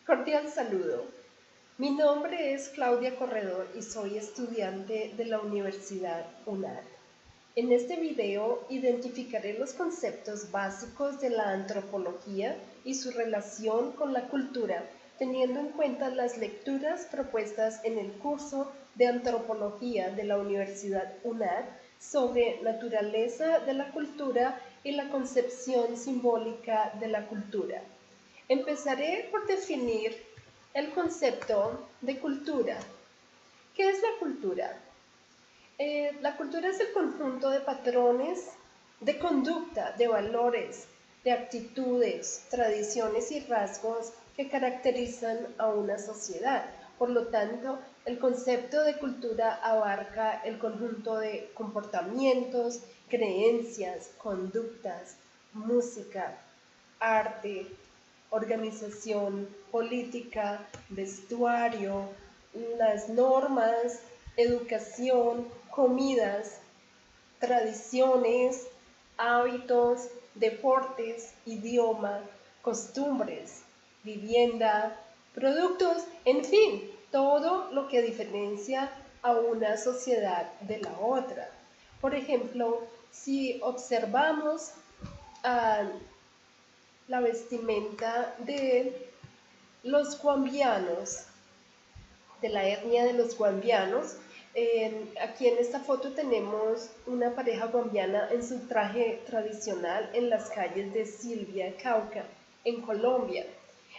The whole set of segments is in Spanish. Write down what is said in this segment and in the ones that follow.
Cordial saludo. Mi nombre es Claudia Corredor y soy estudiante de la Universidad UNAD. En este video identificaré los conceptos básicos de la antropología y su relación con la cultura, teniendo en cuenta las lecturas propuestas en el curso de antropología de la Universidad UNAD sobre naturaleza de la cultura y la concepción simbólica de la cultura. Empezaré por definir el concepto de cultura. ¿Qué es la cultura? La cultura es el conjunto de patrones de conducta, de valores, de actitudes, tradiciones y rasgos que caracterizan a una sociedad. Por lo tanto, el concepto de cultura abarca el conjunto de comportamientos, creencias, conductas, música, arte, organización política, vestuario, las normas, educación, comidas, tradiciones, hábitos, deportes, idioma, costumbres, vivienda, productos, en fin, todo lo que diferencia a una sociedad de la otra. Por ejemplo, si observamos la vestimenta de los guambianos, de la etnia de los guambianos. Aquí en esta foto tenemos una pareja guambiana en su traje tradicional en las calles de Silvia, Cauca, en Colombia.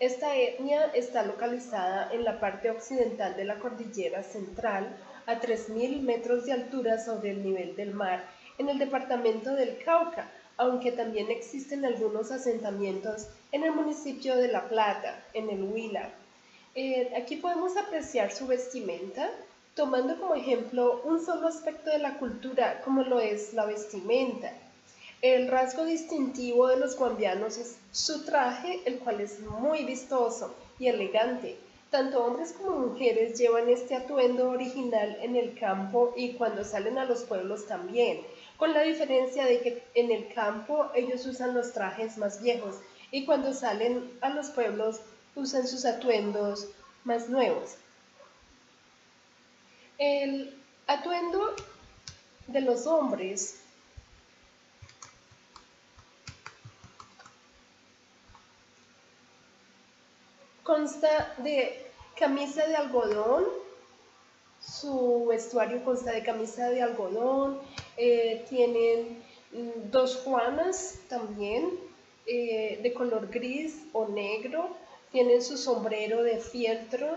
Esta etnia está localizada en la parte occidental de la cordillera central, a 3.000 metros de altura sobre el nivel del mar, en el departamento del Cauca, aunque también existen algunos asentamientos en el municipio de La Plata, en el Huila. Aquí podemos apreciar su vestimenta, tomando como ejemplo un solo aspecto de la cultura, como lo es la vestimenta. El rasgo distintivo de los guambianos es su traje, el cual es muy vistoso y elegante. Tanto hombres como mujeres llevan este atuendo original en el campo y cuando salen a los pueblos también, con la diferencia de que en el campo ellos usan los trajes más viejos y cuando salen a los pueblos usan sus atuendos más nuevos. El atuendo de los hombres consta de camisa de algodón, su vestuario consta de camisa de algodón, tienen dos juanas también de color gris o negro, tienen su sombrero de fieltro,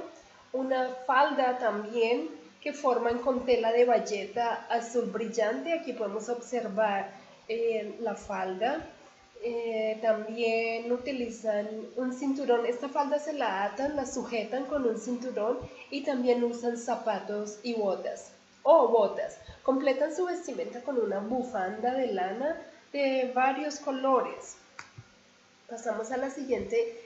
una falda también que forman con tela de bayeta azul brillante. Aquí podemos observar la falda. También utilizan un cinturón. Esta falda se la atan, la sujetan con un cinturón y también usan zapatos y botas o botas. Completan su vestimenta con una bufanda de lana de varios colores. Pasamos a la siguiente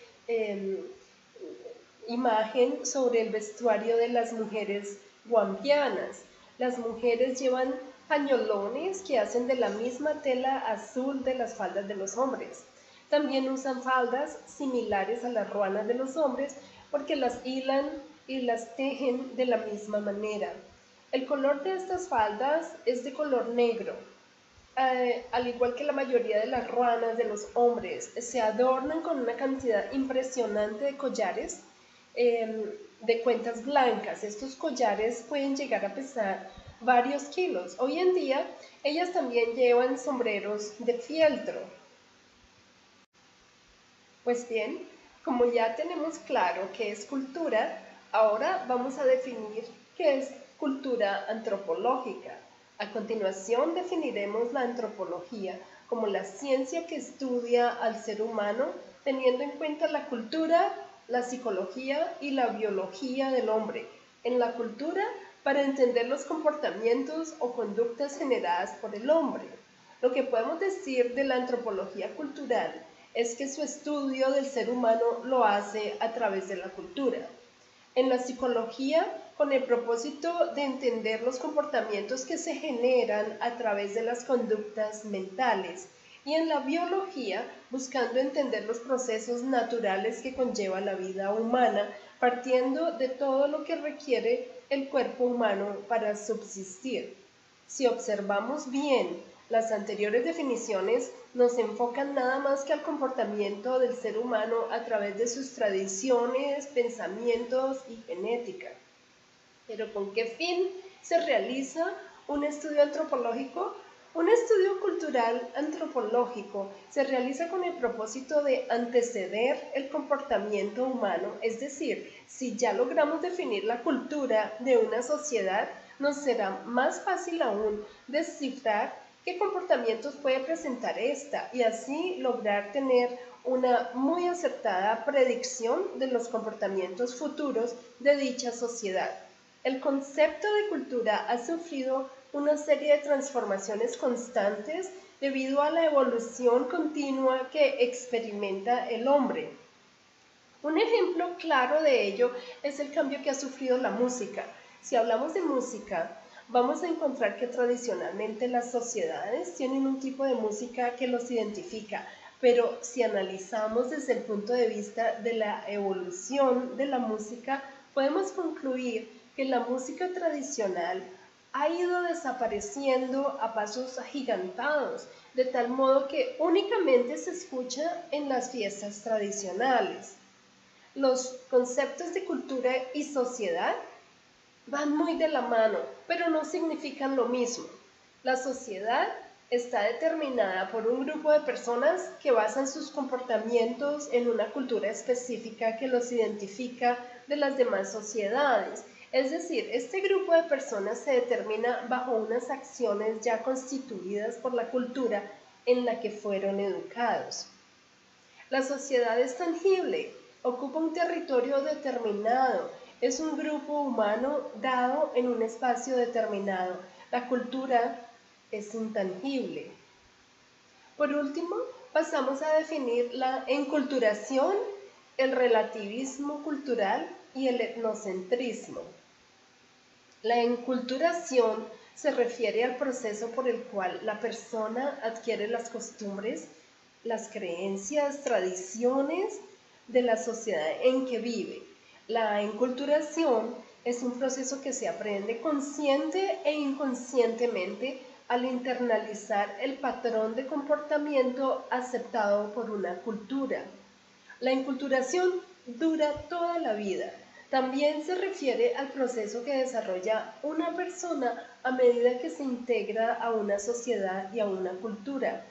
imagen sobre el vestuario de las mujeres guambianas. Las mujeres llevan pañolones que hacen de la misma tela azul de las faldas de los hombres. También usan faldas similares a las ruanas de los hombres porque las hilan y las tejen de la misma manera. El color de estas faldas es de color negro. Al igual que la mayoría de las ruanas de los hombres, se adornan con una cantidad impresionante de collares de cuentas blancas. Estos collares pueden llegar a pesar varios kilos. Hoy en día, ellas también llevan sombreros de fieltro. Pues bien, como ya tenemos claro qué es cultura, ahora vamos a definir qué es cultura antropológica. A continuación definiremos la antropología como la ciencia que estudia al ser humano teniendo en cuenta la cultura, la psicología y la biología del hombre. En la cultura, para entender los comportamientos o conductas generadas por el hombre. Lo que podemos decir de la antropología cultural es que su estudio del ser humano lo hace a través de la cultura. En la psicología, con el propósito de entender los comportamientos que se generan a través de las conductas mentales. y en la biología, buscando entender los procesos naturales que conlleva la vida humana, partiendo de todo lo que requiere el cuerpo humano para subsistir. Si observamos bien, las anteriores definiciones nos enfocan nada más que al comportamiento del ser humano a través de sus tradiciones, pensamientos y genética. Pero ¿con qué fin se realiza un estudio antropológico? Un estudio cultural antropológico se realiza con el propósito de anteceder el comportamiento humano, es decir, si ya logramos definir la cultura de una sociedad, nos será más fácil aún descifrar qué comportamientos puede presentar esta y así lograr tener una muy acertada predicción de los comportamientos futuros de dicha sociedad. El concepto de cultura ha sufrido una serie de transformaciones constantes debido a la evolución continua que experimenta el hombre. Un ejemplo claro de ello es el cambio que ha sufrido la música. Si hablamos de música, vamos a encontrar que tradicionalmente las sociedades tienen un tipo de música que los identifica, pero si analizamos desde el punto de vista de la evolución de la música, podemos concluir que la música tradicional ha ido desapareciendo a pasos agigantados, de tal modo que únicamente se escucha en las fiestas tradicionales. Los conceptos de cultura y sociedad van muy de la mano, pero no significan lo mismo. La sociedad está determinada por un grupo de personas que basan sus comportamientos en una cultura específica que los identifica de las demás sociedades. Es decir, este grupo de personas se determina bajo unas acciones ya constituidas por la cultura en la que fueron educados. La sociedad es tangible, ocupa un territorio determinado, es un grupo humano dado en un espacio determinado. La cultura es intangible. Por último, pasamos a definir la enculturación, el relativismo cultural y el etnocentrismo. La enculturación se refiere al proceso por el cual la persona adquiere las costumbres, las creencias, tradiciones de la sociedad en que vive. La enculturación es un proceso que se aprende consciente e inconscientemente al internalizar el patrón de comportamiento aceptado por una cultura. La enculturación dura toda la vida. También se refiere al proceso que desarrolla una persona a medida que se integra a una sociedad y a una cultura,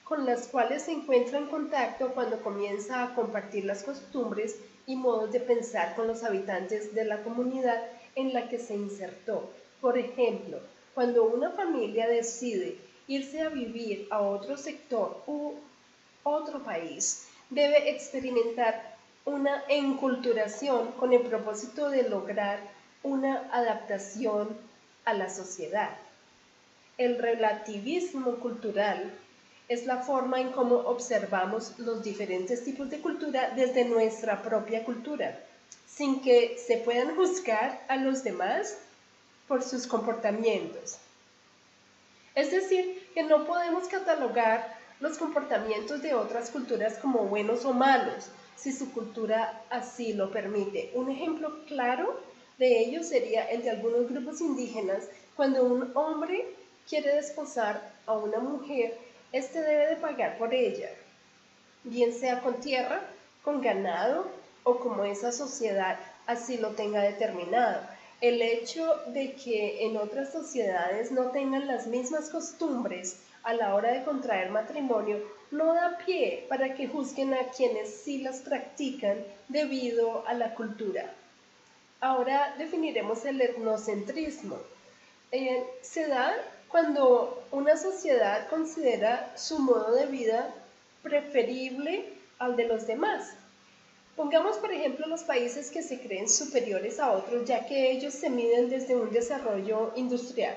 con las cuales se encuentra en contacto cuando comienza a compartir las costumbres y modos de pensar con los habitantes de la comunidad en la que se insertó. Por ejemplo, cuando una familia decide irse a vivir a otro sector u otro país, debe experimentar una enculturación con el propósito de lograr una adaptación a la sociedad. El relativismo cultural es la forma en cómo observamos los diferentes tipos de cultura desde nuestra propia cultura, sin que se puedan juzgar a los demás por sus comportamientos. Es decir, que no podemos catalogar los comportamientos de otras culturas como buenos o malos, si su cultura así lo permite. Un ejemplo claro de ello sería el de algunos grupos indígenas. Cuando un hombre quiere desposar a una mujer, éste debe de pagar por ella, bien sea con tierra, con ganado o como esa sociedad así lo tenga determinado. El hecho de que en otras sociedades no tengan las mismas costumbres a la hora de contraer matrimonio no da pie para que juzguen a quienes sí las practican debido a la cultura. Ahora definiremos el etnocentrismo. Se da cuando una sociedad considera su modo de vida preferible al de los demás. Pongamos, por ejemplo, los países que se creen superiores a otros, ya que ellos se miden desde un desarrollo industrial.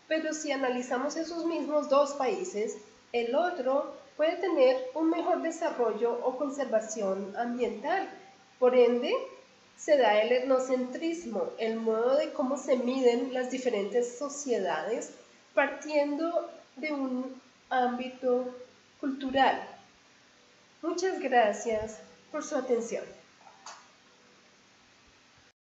Pero si analizamos esos mismos dos países, el otro puede tener un mejor desarrollo o conservación ambiental. Por ende, se da el etnocentrismo, el modo de cómo se miden las diferentes sociedades partiendo de un ámbito cultural. Muchas gracias por su atención.